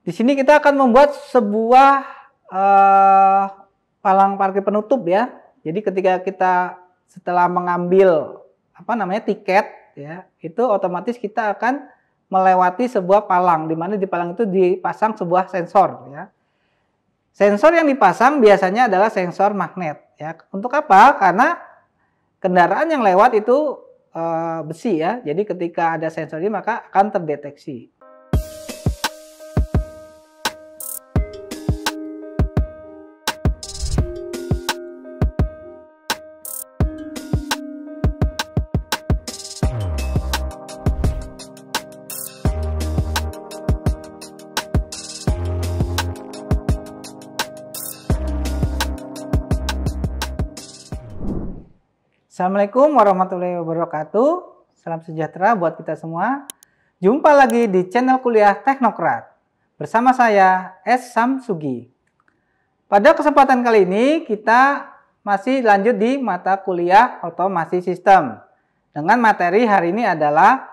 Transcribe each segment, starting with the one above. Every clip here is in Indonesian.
Di sini kita akan membuat sebuah palang parkir penutup ya. Jadi ketika kita setelah mengambil tiket ya, itu otomatis kita akan melewati sebuah palang, di mana di palang itu dipasang sebuah sensor ya. Sensor yang dipasang biasanya adalah sensor magnet ya. Untuk apa? Karena kendaraan yang lewat itu besi ya. Jadi ketika ada sensor ini maka akan terdeteksi. Assalamualaikum warahmatullahi wabarakatuh. Salam sejahtera buat kita semua. Jumpa lagi di channel kuliah Teknokrat. Bersama saya S. Samsugi. Pada kesempatan kali ini kita masih lanjut di mata kuliah otomasi sistem. Dengan materi hari ini adalah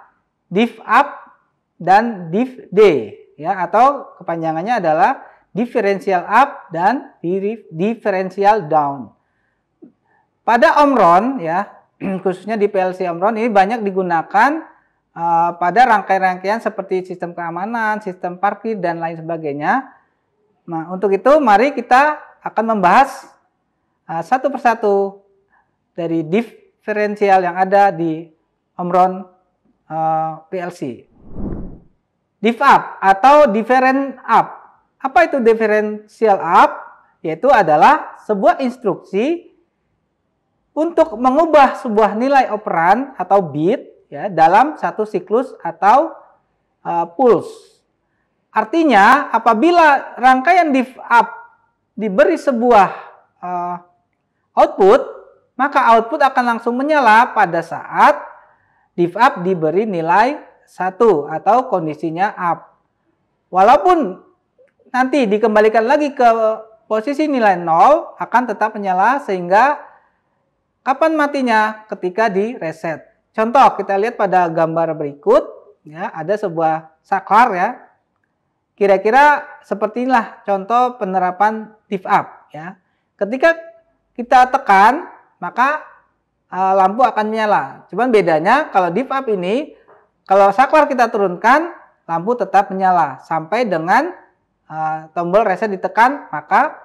diff up dan diff D ya, atau kepanjangannya adalah differential up dan differential down. Pada Omron ya, khususnya di PLC Omron ini banyak digunakan pada rangkaian-rangkaian seperti sistem keamanan, sistem parkir dan lain sebagainya. Nah, untuk itu mari kita akan membahas satu persatu dari diferensial yang ada di Omron PLC. Diff up atau different up. Apa itu differential up? Yaitu adalah sebuah instruksi untuk mengubah sebuah nilai operan atau bit ya, dalam satu siklus atau pulse. Artinya apabila rangkaian diff up diberi sebuah output, maka output akan langsung menyala pada saat diff up diberi nilai 1 atau kondisinya up. Walaupun nanti dikembalikan lagi ke posisi nilai 0 akan tetap menyala, sehingga kapan matinya? Ketika di reset. Contoh kita lihat pada gambar berikut ya, ada sebuah saklar ya. Kira-kira seperti inilah contoh penerapan diff up ya. Ketika kita tekan maka lampu akan menyala. Cuman bedanya kalau diff up ini, kalau saklar kita turunkan lampu tetap menyala sampai dengan tombol reset ditekan, maka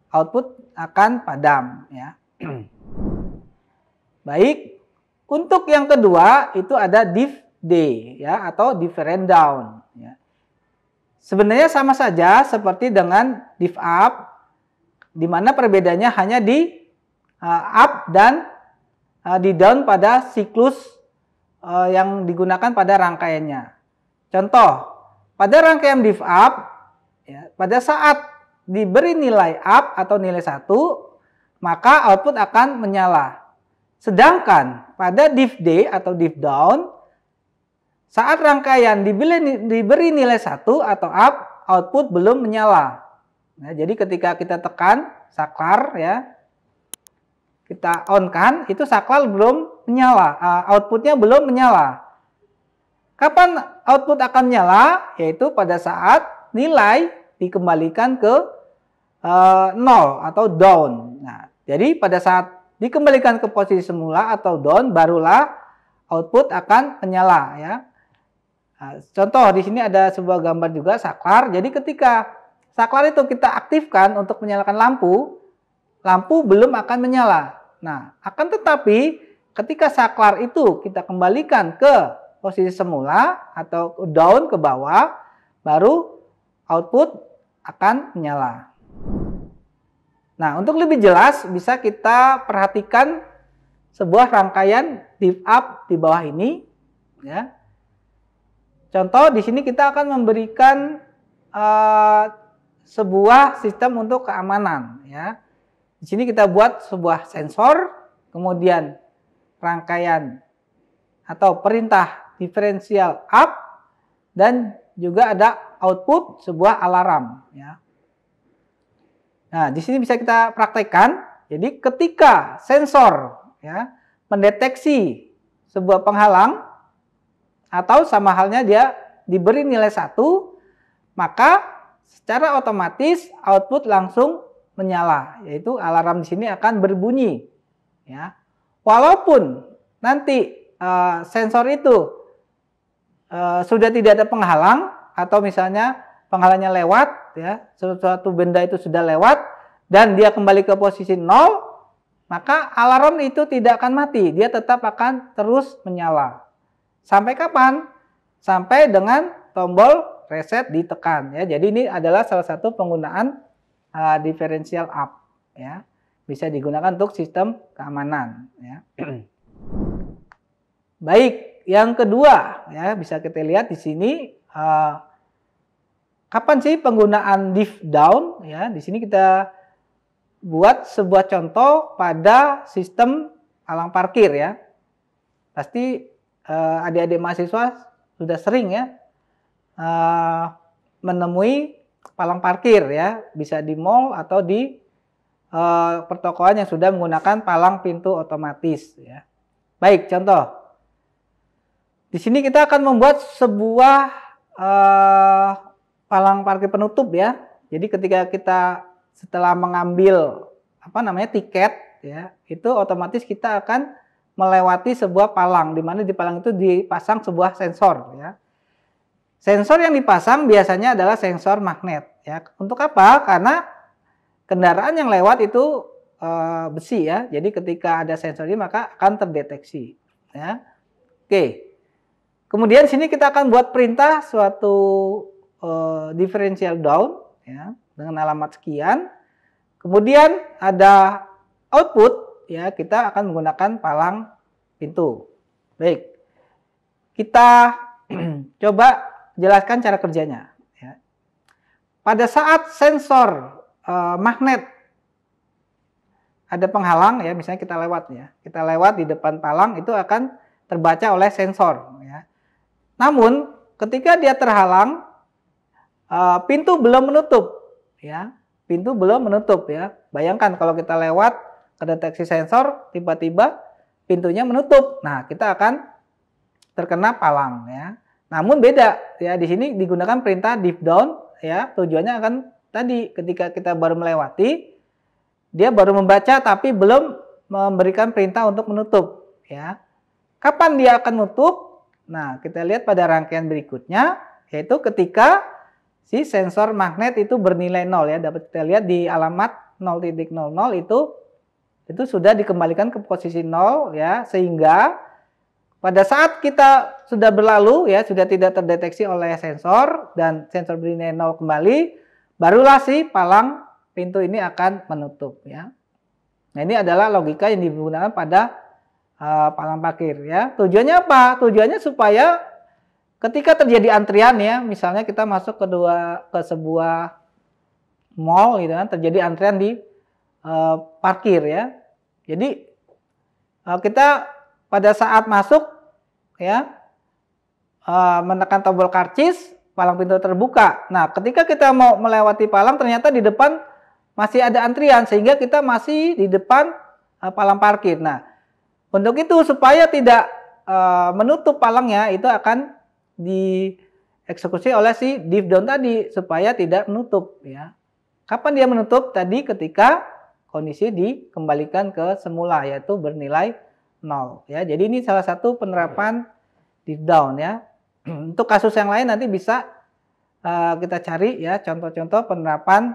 output akan padam ya. Baik, untuk yang kedua itu ada diff D ya, atau different down ya. Sebenarnya sama saja seperti dengan diff up, di mana perbedaannya hanya di up dan di down pada siklus yang digunakan pada rangkaiannya. Contoh, pada rangkaian diff up ya, pada saat diberi nilai up atau nilai 1 maka output akan menyala. Sedangkan pada diff D atau diff down, saat rangkaian diberi nilai 1 atau up, output belum menyala. Nah, jadi ketika kita tekan saklar ya, kita on kan, itu saklar belum menyala, outputnya belum menyala. Kapan output akan menyala? Yaitu pada saat nilai dikembalikan ke 0 atau down. Nah, jadi pada saat dikembalikan ke posisi semula atau down, barulah output akan menyala ya. Nah, contoh di sini ada sebuah gambar juga saklar. Jadi ketika saklar itu kita aktifkan untuk menyalakan lampu, lampu belum akan menyala. Nah, akan tetapi ketika saklar itu kita kembalikan ke posisi semula atau down ke bawah, baru output akan menyala. Nah, untuk lebih jelas bisa kita perhatikan sebuah rangkaian diff up di bawah ini ya. Contoh di sini kita akan memberikan sebuah sistem untuk keamanan ya. Di sini kita buat sebuah sensor, kemudian rangkaian atau perintah diferensial up, dan juga ada output sebuah alarm ya. Nah, di sini bisa kita praktekkan. Jadi ketika sensor ya mendeteksi sebuah penghalang atau sama halnya dia diberi nilai 1, maka secara otomatis output langsung menyala, yaitu alarm di sini akan berbunyi. Ya, walaupun nanti sensor itu sudah tidak ada penghalang atau misalnya penghalangnya lewat, ya, suatu benda itu sudah lewat dan dia kembali ke posisi 0, maka alarm itu tidak akan mati, dia tetap akan terus menyala. Sampai kapan? Sampai dengan tombol reset ditekan, ya. Jadi ini adalah salah satu penggunaan differential up, ya. Bisa digunakan untuk sistem keamanan, ya. Baik, yang kedua, ya, bisa kita lihat di sini kapan sih penggunaan diff down, ya. Di sini kita buat sebuah contoh pada sistem palang parkir, ya. Pasti adik-adik mahasiswa sudah sering, ya, menemui palang parkir, ya, bisa di mall atau di pertokoan yang sudah menggunakan palang pintu otomatis, ya. Baik, contoh. Di sini kita akan membuat sebuah palang parkir penutup, ya. Jadi ketika kita setelah mengambil tiket, ya, itu otomatis kita akan melewati sebuah palang, di mana di palang itu dipasang sebuah sensor, ya. Sensor yang dipasang biasanya adalah sensor magnet, ya. Untuk apa? Karena kendaraan yang lewat itu besi, ya. Jadi ketika ada sensor ini maka akan terdeteksi, ya. Oke. Kemudian sini kita akan buat perintah suatu differential down, ya, dengan alamat sekian. Kemudian ada output, ya, kita akan menggunakan palang pintu. Baik. Kita coba jelaskan cara kerjanya, ya. Pada saat sensor magnet ada penghalang, ya, misalnya kita lewat, ya, kita lewat di depan palang, itu akan terbaca oleh sensor, ya. Namun ketika dia terhalang, pintu belum menutup, ya, pintu belum menutup, ya. Bayangkan kalau kita lewat kedeteksi sensor, tiba-tiba pintunya menutup, nah kita akan terkena palang, ya. Namun beda, ya, di sini digunakan perintah diff down, ya. Tujuannya akan tadi ketika kita baru melewati, dia baru membaca tapi belum memberikan perintah untuk menutup, ya. Kapan dia akan menutup? Nah, kita lihat pada rangkaian berikutnya, yaitu ketika si sensor magnet itu bernilai 0, ya. Dapat kita lihat di alamat 0.00 itu sudah dikembalikan ke posisi 0, ya, sehingga pada saat kita sudah berlalu, ya, sudah tidak terdeteksi oleh sensor dan sensor bernilai 0 kembali, barulah si palang pintu ini akan menutup, ya. Nah, ini adalah logika yang digunakan pada palang parkir, ya. Tujuannya apa? Tujuannya supaya ketika terjadi antrian, ya, misalnya kita masuk ke sebuah mall, gitu kan, terjadi antrian di parkir, ya. Jadi kita pada saat masuk, ya, menekan tombol karcis, palang pintu terbuka. Nah, ketika kita mau melewati palang, ternyata di depan masih ada antrian, sehingga kita masih di depan palang parkir. Nah, untuk itu supaya tidak menutup palangnya, itu akan dieksekusi oleh si diff down tadi supaya tidak menutup, ya. Kapan dia menutup? Tadi ketika kondisi dikembalikan ke semula, yaitu bernilai 0, ya. Jadi ini salah satu penerapan diff down, ya. Untuk kasus yang lain nanti bisa kita cari, ya, contoh-contoh penerapan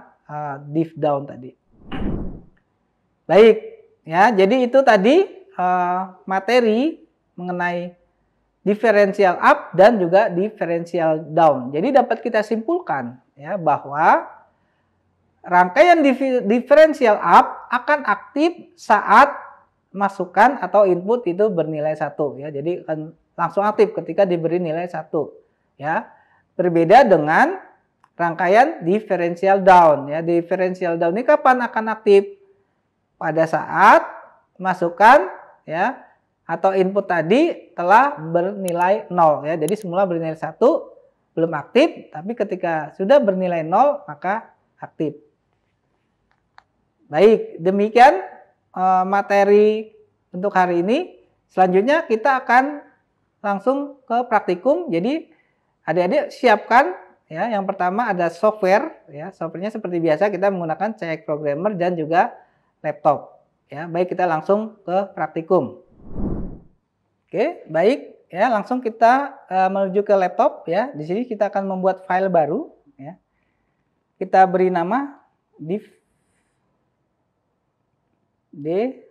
diff down tadi. Baik, ya. Jadi itu tadi materi mengenai differential up dan juga differential down. Jadi dapat kita simpulkan, ya, bahwa rangkaian differential up akan aktif saat masukan atau input itu bernilai 1, ya. Jadi akan langsung aktif ketika diberi nilai 1, ya. Berbeda dengan rangkaian differential down, ya. Differential down ini kapan akan aktif? Pada saat masukan, ya, atau input tadi telah bernilai 0, ya. Jadi semula bernilai 1 belum aktif, tapi ketika sudah bernilai 0 maka aktif. Baik, demikian materi untuk hari ini. Selanjutnya kita akan langsung ke praktikum. Jadi adik-adik siapkan, ya. Yang pertama ada software, ya. Softwarenya seperti biasa kita menggunakan CX Programmer dan juga laptop, ya. Baik, kita langsung ke praktikum. Oke, baik, ya. Langsung kita menuju ke laptop, ya. Di sini kita akan membuat file baru, ya. Kita beri nama div d_div_u,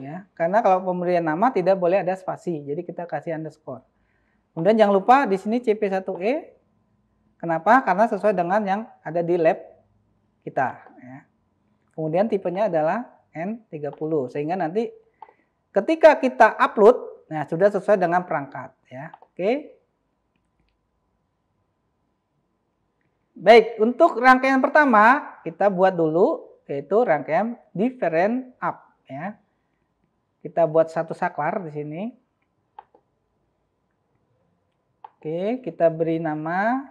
ya. Karena kalau pemberian nama tidak boleh ada spasi, jadi kita kasih underscore. Kemudian jangan lupa di sini CP1E. Kenapa? Karena sesuai dengan yang ada di lab kita, ya. Kemudian tipenya adalah N30, sehingga nanti ketika kita upload, nah sudah sesuai dengan perangkat, ya. Oke. Baik, untuk rangkaian pertama kita buat dulu, yaitu rangkaian different up, ya. Kita buat satu saklar di sini. Oke, kita beri nama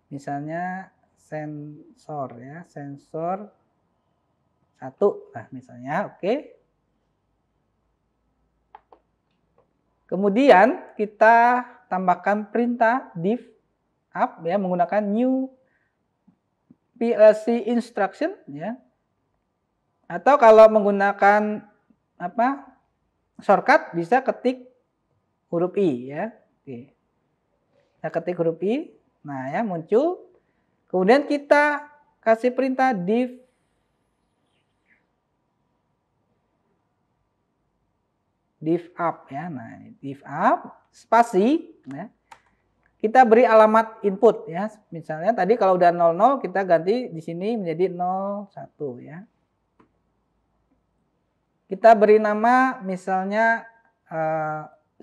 misalnya sensor, ya, sensor 1, nah misalnya, oke. Kemudian kita tambahkan perintah div up, ya, menggunakan new PLC instruction, ya. Atau kalau menggunakan shortcut bisa ketik huruf I, ya. Oke. Kita ketik huruf I. Nah, ya, muncul. Kemudian kita kasih perintah div up, ya. Nah, div up spasi, ya. Kita beri alamat input, ya. Misalnya tadi kalau udah 00 kita ganti di sini menjadi 01, ya. Kita beri nama misalnya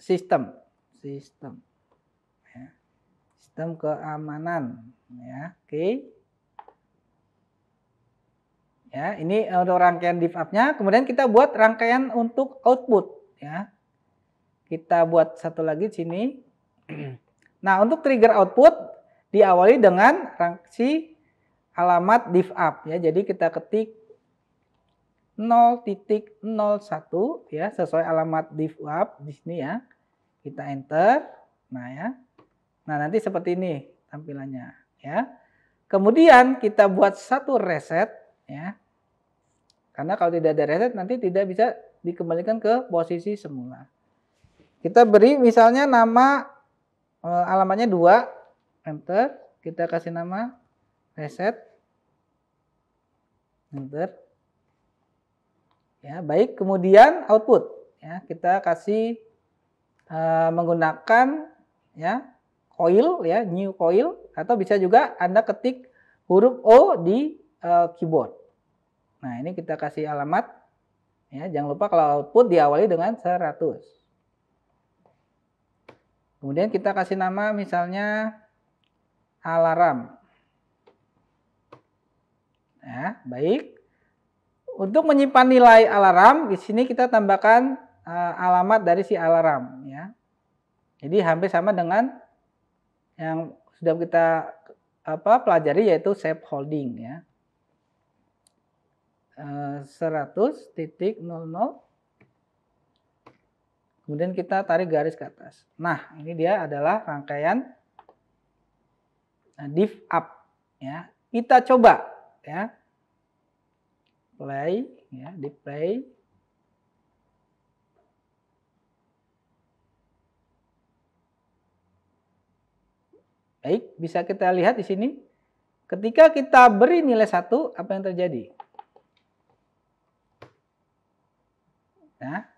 sistem, ya. Sistem keamanan, ya. Oke. Ya, ini untuk rangkaian div up-nya. Kemudian kita buat rangkaian untuk output, ya. Kita buat satu lagi di sini. Nah, untuk trigger output diawali dengan si alamat div up, ya. Jadi kita ketik 0.01, ya, sesuai alamat div up di sini, ya. Kita enter. Nah, ya. Nah, nanti seperti ini tampilannya, ya. Kemudian kita buat satu reset, ya. Karena kalau tidak ada reset nanti tidak bisa dikembalikan ke posisi semula. Kita beri misalnya nama alamatnya 2, enter. Kita kasih nama reset, enter. Ya, baik. Kemudian output, ya, kita kasih menggunakan, ya, coil, ya, new coil, atau bisa juga Anda ketik huruf O di keyboard. Nah, ini kita kasih alamat, ya. Jangan lupa kalau output diawali dengan 100. Kemudian kita kasih nama misalnya alarm. Ya, baik. Untuk menyimpan nilai alarm, di sini kita tambahkan alamat dari si alarm, ya. Jadi hampir sama dengan yang sudah kita pelajari, yaitu safe holding, ya. 100.00. Kemudian kita tarik garis ke atas. Nah, ini dia adalah rangkaian div up, ya. Kita coba, ya. Play, ya, di play. Baik, bisa kita lihat di sini. Ketika kita beri nilai 1, apa yang terjadi? Nah.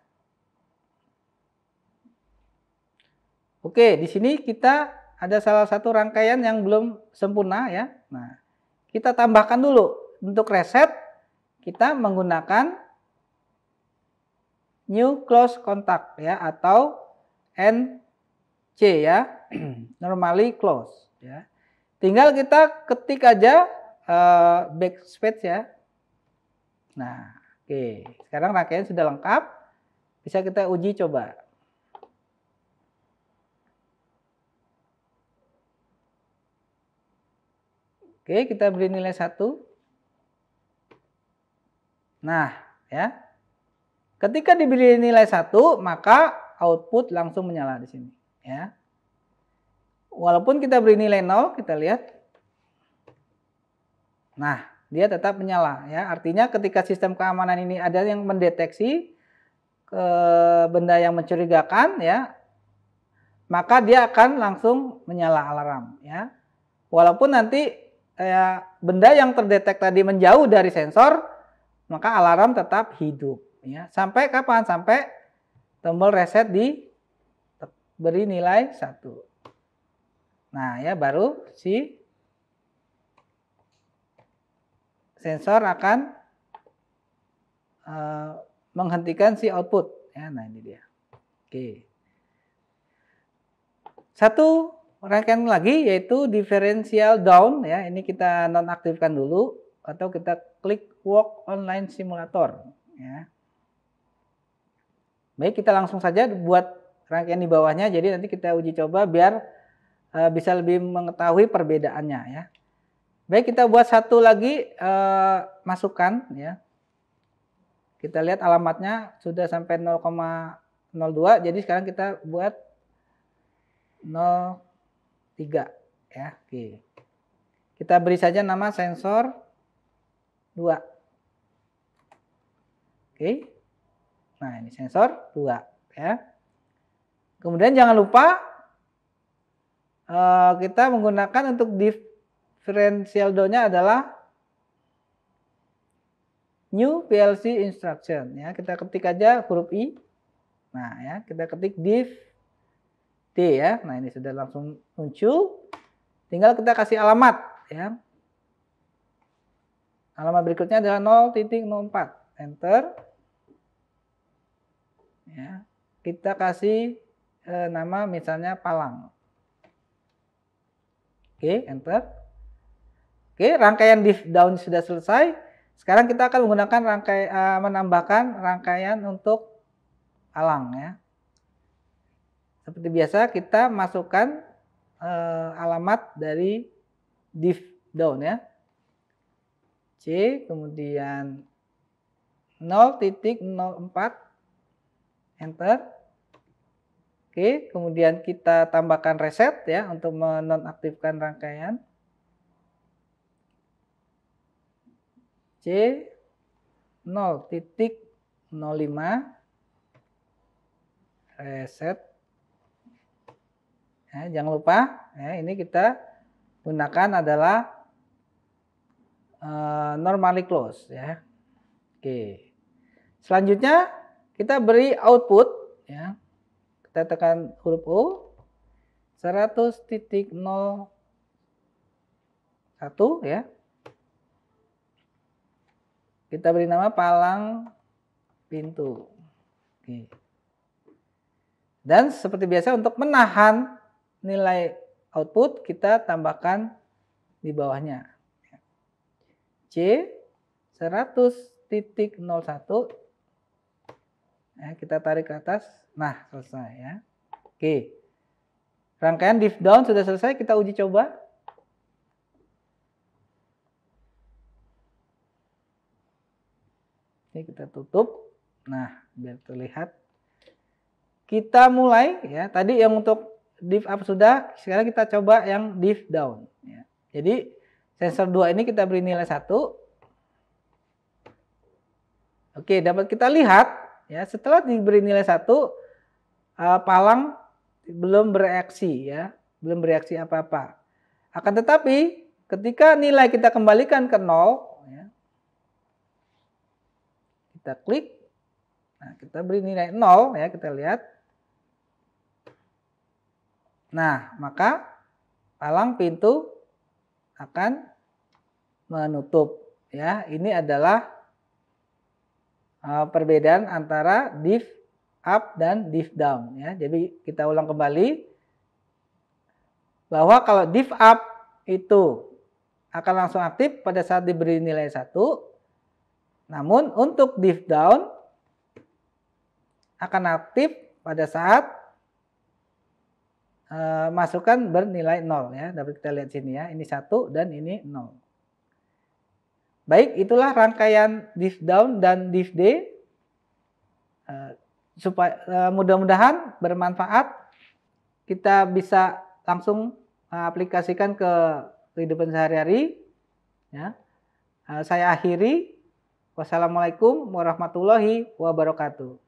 Oke, di sini kita ada salah satu rangkaian yang belum sempurna, ya. Nah, kita tambahkan dulu. Untuk reset, kita menggunakan new close contact, ya, atau NC, ya. Normally close, ya. Tinggal kita ketik aja backspace, ya. Nah, oke. Sekarang rangkaian sudah lengkap. Bisa kita uji coba. Oke, kita beri nilai 1. Nah, ya. Ketika diberi nilai 1, maka output langsung menyala di sini. ya. Walaupun kita beri nilai 0, kita lihat. Nah, dia tetap menyala ya. Artinya ketika sistem keamanan ini ada yang mendeteksi benda yang mencurigakan ya, maka dia akan langsung menyala alarm ya. Walaupun nanti benda yang terdetek tadi menjauh dari sensor, maka alarm tetap hidup ya. Sampai kapan? Sampai tombol reset diberi nilai 1. Nah, ya baru si sensor akan menghentikan si output ya. Nah, ini dia. Oke. Satu rangkaian lagi yaitu differential down ya. Ini kita nonaktifkan dulu atau kita klik work online simulator ya. Baik, kita langsung saja buat rangkaian di bawahnya. Jadi nanti kita uji coba biar bisa lebih mengetahui perbedaannya ya. Baik, kita buat satu lagi masukan ya. Kita lihat alamatnya sudah sampai 0,02. Jadi sekarang kita buat 0,3 ya. Oke. Kita beri saja nama sensor 2. Oke. Nah, ini sensor 2 ya. Kemudian jangan lupa kita menggunakan untuk differential down-nya adalah new PLC instruction ya. Kita ketik aja huruf I. Nah, ya, kita ketik div D ya. Nah, ini sudah langsung muncul. Tinggal kita kasih alamat ya. Alamat berikutnya adalah 0.04. Enter. Ya. Kita kasih nama misalnya Palang. Oke, enter. Oke, rangkaian div down sudah selesai. Sekarang kita akan menggunakan menambahkan rangkaian untuk alang ya. Seperti biasa kita masukkan alamat dari div down ya. C kemudian 0.04 enter. Oke, kemudian kita tambahkan reset ya untuk menonaktifkan rangkaian. C 0.05 reset. Ya, jangan lupa ya, ini kita gunakan adalah normally close ya. Oke. Selanjutnya kita beri output ya. Kita tekan huruf O 100.01 ya. Kita beri nama palang pintu. Oke. Dan seperti biasa untuk menahan nilai output kita tambahkan di bawahnya. C 100.01 ya, kita tarik ke atas. Nah, selesai ya. Oke. Rangkaian div down sudah selesai, kita uji coba. Ini kita tutup. Nah, biar terlihat. Kita mulai ya. Tadi yang untuk div up sudah, sekarang kita coba yang div down ya. Jadi sensor 2 ini kita beri nilai 1. Oke, dapat kita lihat ya, setelah diberi nilai 1 palang belum bereaksi ya, belum bereaksi apa-apa. Akan tetapi ketika nilai kita kembalikan ke 0 ya, kita klik, nah kita beri nilai 0 ya, kita lihat. Nah, maka palang pintu akan menutup ya. Ini adalah perbedaan antara div up dan div down ya. Jadi kita ulang kembali bahwa kalau div up itu akan langsung aktif pada saat diberi nilai 1. Namun untuk div down akan aktif pada saat masukan bernilai 0 ya. Dapat kita lihat sini ya. Ini 1 dan ini 0. Baik, itulah rangkaian div down dan div D. Supaya mudah-mudahan bermanfaat. kita bisa langsung aplikasikan ke kehidupan sehari-hari. Ya. Saya akhiri. Wassalamualaikum warahmatullahi wabarakatuh.